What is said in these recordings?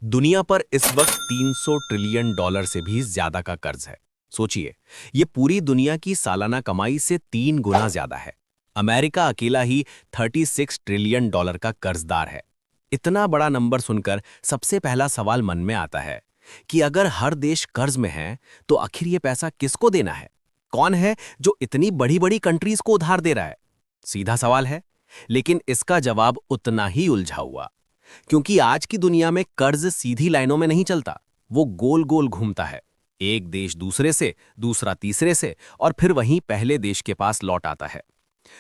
दुनिया पर इस वक्त 300 ट्रिलियन डॉलर से भी ज्यादा का कर्ज है। सोचिए, ये पूरी दुनिया की सालाना कमाई से 3 गुना ज्यादा है। अमेरिका अकेला ही 36 ट्रिलियन डॉलर का कर्जदार है। इतना बड़ा नंबर सुनकर सबसे पहला सवाल मन में आता है कि अगर हर देश कर्ज में है, तो आखिर ये पैसा किसको देना है? कौन है जो इतनी बड़ी बड़ी कंट्रीज को उधार दे रहा है? सीधा सवाल है, लेकिन इसका जवाब उतना ही उलझा हुआ। क्योंकि आज की दुनिया में कर्ज सीधी लाइनों में नहीं चलता, वो गोल गोल घूमता है। एक देश दूसरे से, दूसरा तीसरे से, और फिर वहीं पहले देश के पास लौट आता है।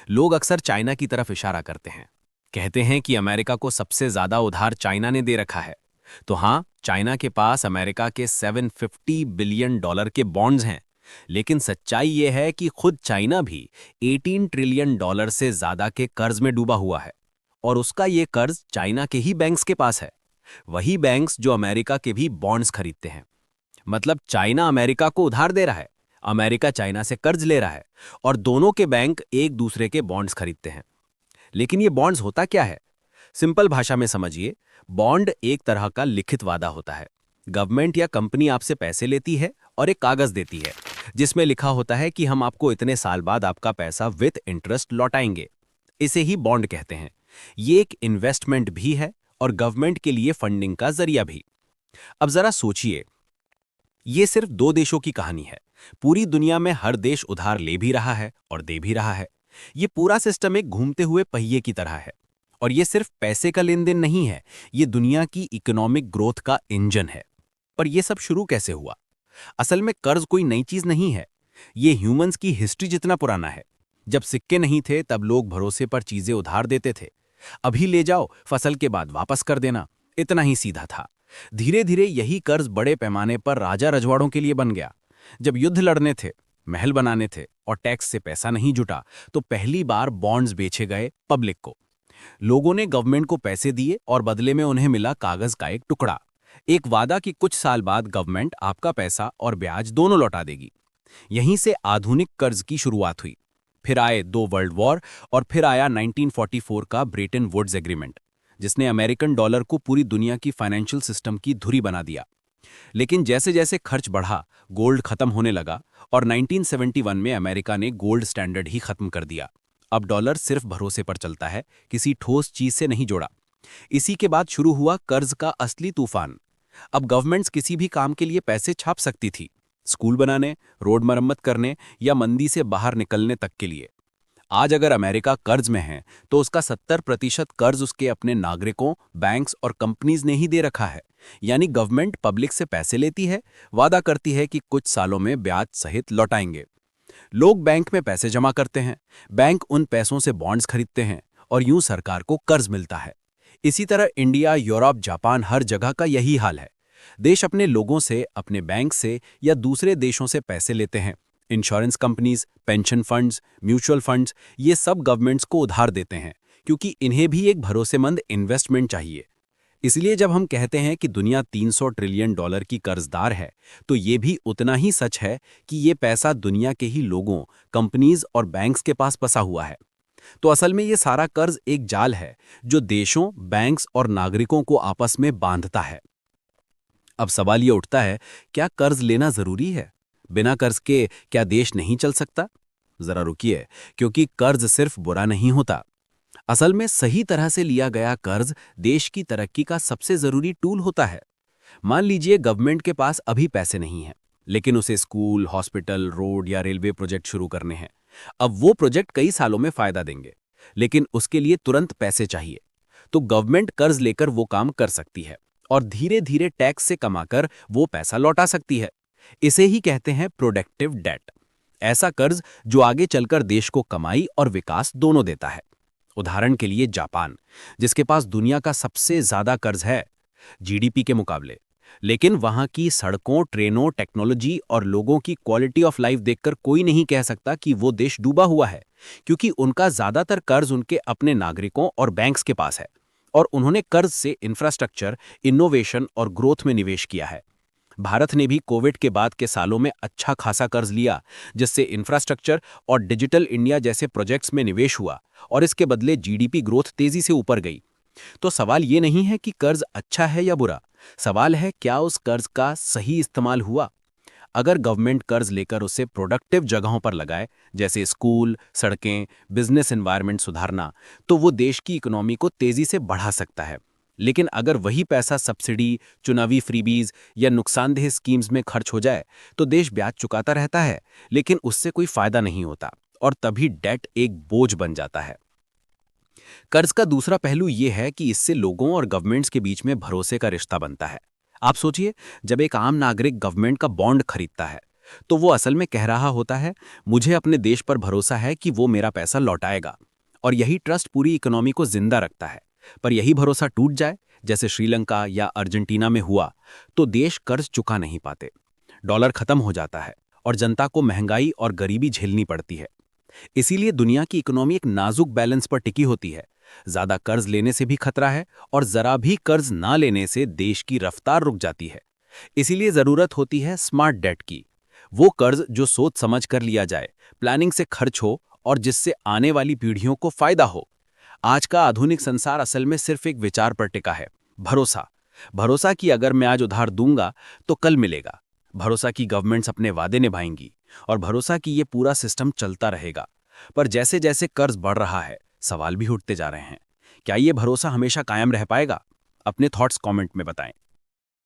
लोग अक्सर चाइना की तरफ इशारा करते हैं, कहते हैं कि अमेरिका को सबसे ज्यादा उधार चाइना ने दे रखा है। तो हाँ, चाइना के पास अमेरिका के 750 बिलियन डॉलर के बॉन्ड्स हैं। लेकिन सच्चाई यह है कि खुद चाइना भी 18 ट्रिलियन डॉलर से ज्यादा के कर्ज में डूबा हुआ है। और उसका ये कर्ज चाइना के ही बैंक्स के पास है, वही बैंक्स जो अमेरिका के भी बॉन्ड्स खरीदते हैं। मतलब चाइना अमेरिका को उधार दे रहा है, अमेरिका चाइना से कर्ज ले रहा है, और दोनों के बैंक एक दूसरे के बॉन्ड्स खरीदते हैं। लेकिन ये बॉन्ड्स होता क्या है? सिंपल भाषा में समझिए, बॉन्ड एक तरह का लिखित वादा होता है। गवर्नमेंट या कंपनी आपसे पैसे लेती है और एक कागज देती है, जिसमें लिखा होता है कि हम आपको इतने साल बाद आपका पैसा विद इंटरेस्ट लौटाएंगे। इसे ही बॉन्ड कहते हैं। ये एक इन्वेस्टमेंट भी है और गवर्नमेंट के लिए फंडिंग का जरिया भी। अब जरा सोचिए, ये सिर्फ दो देशों की कहानी है। पूरी दुनिया में हर देश उधार ले भी रहा है और दे भी रहा है। ये पूरा सिस्टम एक घूमते हुए पहिए की तरह है। और ये सिर्फ पैसे का लेन देन नहीं है, ये दुनिया की इकोनॉमिक ग्रोथ का इंजन है। पर यह सब शुरू कैसे हुआ? असल में कर्ज कोई नई चीज नहीं है। ये ह्यूमंस की हिस्ट्री जितना पुराना है। जब सिक्के नहीं थे, तब लोग भरोसे पर चीजें उधार देते थे। अभी ले जाओ, फसल के बाद वापस कर देना, इतना ही सीधा था। धीरे धीरे यही कर्ज बड़े पैमाने पर राजा रजवाड़ों के लिए बन गया। जब युद्ध लड़ने थे, महल बनाने थे और टैक्स से पैसा नहीं जुटा, तो पहली बार बॉन्ड्स बेचे गए पब्लिक को। लोगों ने गवर्नमेंट को पैसे दिए और बदले में उन्हें मिला कागज का एक टुकड़ा, एक वादा कि कुछ साल बाद गवर्नमेंट आपका पैसा और ब्याज दोनों लौटा देगी। यहीं से आधुनिक कर्ज की शुरुआत हुई। फिर आए दो वर्ल्ड वॉर, और फिर आया 1944 का ब्रेटन वुड्स एग्रीमेंट, जिसने अमेरिकन डॉलर को पूरी दुनिया की फाइनेंशियल सिस्टम की धुरी बना दिया। लेकिन जैसे जैसे खर्च बढ़ा, गोल्ड खत्म होने लगा, और 1971 में अमेरिका ने गोल्ड स्टैंडर्ड ही खत्म कर दिया। अब डॉलर सिर्फ भरोसे पर चलता है, किसी ठोस चीज से नहीं जोड़ा। इसी के बाद शुरू हुआ कर्ज का असली तूफान। अब गवर्नमेंट्स किसी भी काम के लिए पैसे छाप सकती थी, स्कूल बनाने, रोड मरम्मत करने या मंदी से बाहर निकलने तक के लिए। आज अगर अमेरिका कर्ज में है, तो उसका 70% कर्ज उसके अपने नागरिकों, बैंक्स और कंपनीज ने ही दे रखा है। यानी गवर्नमेंट पब्लिक से पैसे लेती है, वादा करती है कि कुछ सालों में ब्याज सहित लौटाएंगे। लोग बैंक में पैसे जमा करते हैं, बैंक उन पैसों से बॉन्ड्स खरीदते हैं, और यूं सरकार को कर्ज मिलता है। इसी तरह इंडिया, यूरोप, जापान, हर जगह का यही हाल है। देश अपने लोगों से, अपने बैंक से या दूसरे देशों से पैसे लेते हैं। Insurance companies, pension funds, mutual funds, ये सब गवर्नमेंट्स को उधार देते हैं, क्योंकि इन्हें भी एक भरोसेमंद इन्वेस्टमेंट चाहिए। इसलिए जब हम कहते हैं कि दुनिया 300 ट्रिलियन डॉलर की कर्जदार है, तो ये भी उतना ही सच है कि ये पैसा दुनिया के ही लोगों, कंपनीज और बैंक्स के पास फंसा हुआ है। तो असल में ये सारा कर्ज एक जाल है, जो देशों, बैंक्स और नागरिकों को आपस में बांधता है। अब सवाल ये उठता है, क्या कर्ज लेना जरूरी है? बिना कर्ज के क्या देश नहीं चल सकता? जरा रुकिए, क्योंकि कर्ज सिर्फ बुरा नहीं होता। असल में सही तरह से लिया गया कर्ज देश की तरक्की का सबसे जरूरी टूल होता है। मान लीजिए गवर्नमेंट के पास अभी पैसे नहीं हैं, लेकिन उसे स्कूल, हॉस्पिटल, रोड या रेलवे प्रोजेक्ट शुरू करने हैं। अब वो प्रोजेक्ट कई सालों में फायदा देंगे, लेकिन उसके लिए तुरंत पैसे चाहिए। तो गवर्नमेंट कर्ज लेकर वो काम कर सकती है, और धीरे धीरे टैक्स से कमाकर वो पैसा लौटा सकती है। इसे ही कहते हैं प्रोडक्टिव डेट। ऐसा कर्ज जो आगे चलकर देश को कमाई और विकास दोनों देता है। उदाहरण के लिए जापान, जिसके पास दुनिया का सबसे ज्यादा कर्ज है जीडीपी के मुकाबले, लेकिन वहां की सड़कों, ट्रेनों, टेक्नोलॉजी और लोगों की क्वालिटी ऑफ लाइफ देखकर कोई नहीं कह सकता कि वो देश डूबा हुआ है, क्योंकि उनका ज्यादातर कर्ज उनके अपने नागरिकों और बैंक्स के पास है, और उन्होंने कर्ज से इंफ्रास्ट्रक्चर, इनोवेशन और ग्रोथ में निवेश किया है। भारत ने भी कोविड के बाद के सालों में अच्छा खासा कर्ज लिया, जिससे इंफ्रास्ट्रक्चर और डिजिटल इंडिया जैसे प्रोजेक्ट्स में निवेश हुआ, और इसके बदले जीडीपी ग्रोथ तेजी से ऊपर गई। तो सवाल ये नहीं है कि कर्ज अच्छा है या बुरा, सवाल है क्या उस कर्ज का सही इस्तेमाल हुआ। अगर गवर्नमेंट कर्ज लेकर उसे प्रोडक्टिव जगहों पर लगाए, जैसे स्कूल, सड़कें, बिजनेस एनवायरनमेंट सुधारना, तो वो देश की इकोनॉमी को तेजी से बढ़ा सकता है। लेकिन अगर वही पैसा सब्सिडी, चुनावी फ्रीबीज या नुकसानदेह स्कीम्स में खर्च हो जाए, तो देश ब्याज चुकाता रहता है, लेकिन उससे कोई फायदा नहीं होता और तभी डेट एक बोझ बन जाता है। कर्ज का दूसरा पहलू यह है कि इससे लोगों और गवर्नमेंट्स के बीच में भरोसे का रिश्ता बनता है। आप सोचिए, जब एक आम नागरिक गवर्नमेंट का बॉन्ड खरीदता है, तो वो असल में कह रहा होता है, मुझे अपने देश पर भरोसा है कि वो मेरा पैसा लौटाएगा। और यही ट्रस्ट पूरी इकोनॉमी को जिंदा रखता है। पर यही भरोसा टूट जाए, जैसे श्रीलंका या अर्जेंटीना में हुआ, तो देश कर्ज चुका नहीं पाते, डॉलर खत्म हो जाता है और जनता को महंगाई और गरीबी झेलनी पड़ती है। इसीलिए दुनिया की इकोनॉमी एक नाजुक बैलेंस पर टिकी होती है। ज्यादा कर्ज लेने से भी खतरा है और जरा भी कर्ज ना लेने से देश की रफ्तार रुक जाती है। इसीलिए जरूरत होती है स्मार्ट डेट की, वो कर्ज जो सोच समझ कर लिया जाए, प्लानिंग से खर्च हो और जिससे आने वाली पीढ़ियों को फायदा हो। आज का आधुनिक संसार असल में सिर्फ एक विचार पर टिका है, भरोसा। भरोसा कि अगर मैं आज उधार दूंगा तो कल मिलेगा। भरोसा कि गवर्नमेंट्स अपने वादे निभाएंगी और भरोसा कि ये पूरा सिस्टम चलता रहेगा। पर जैसे जैसे कर्ज बढ़ रहा है, सवाल भी उठते जा रहे हैं। क्या ये भरोसा हमेशा कायम रह पाएगा? अपने थॉट्स कमेंट में बताएं।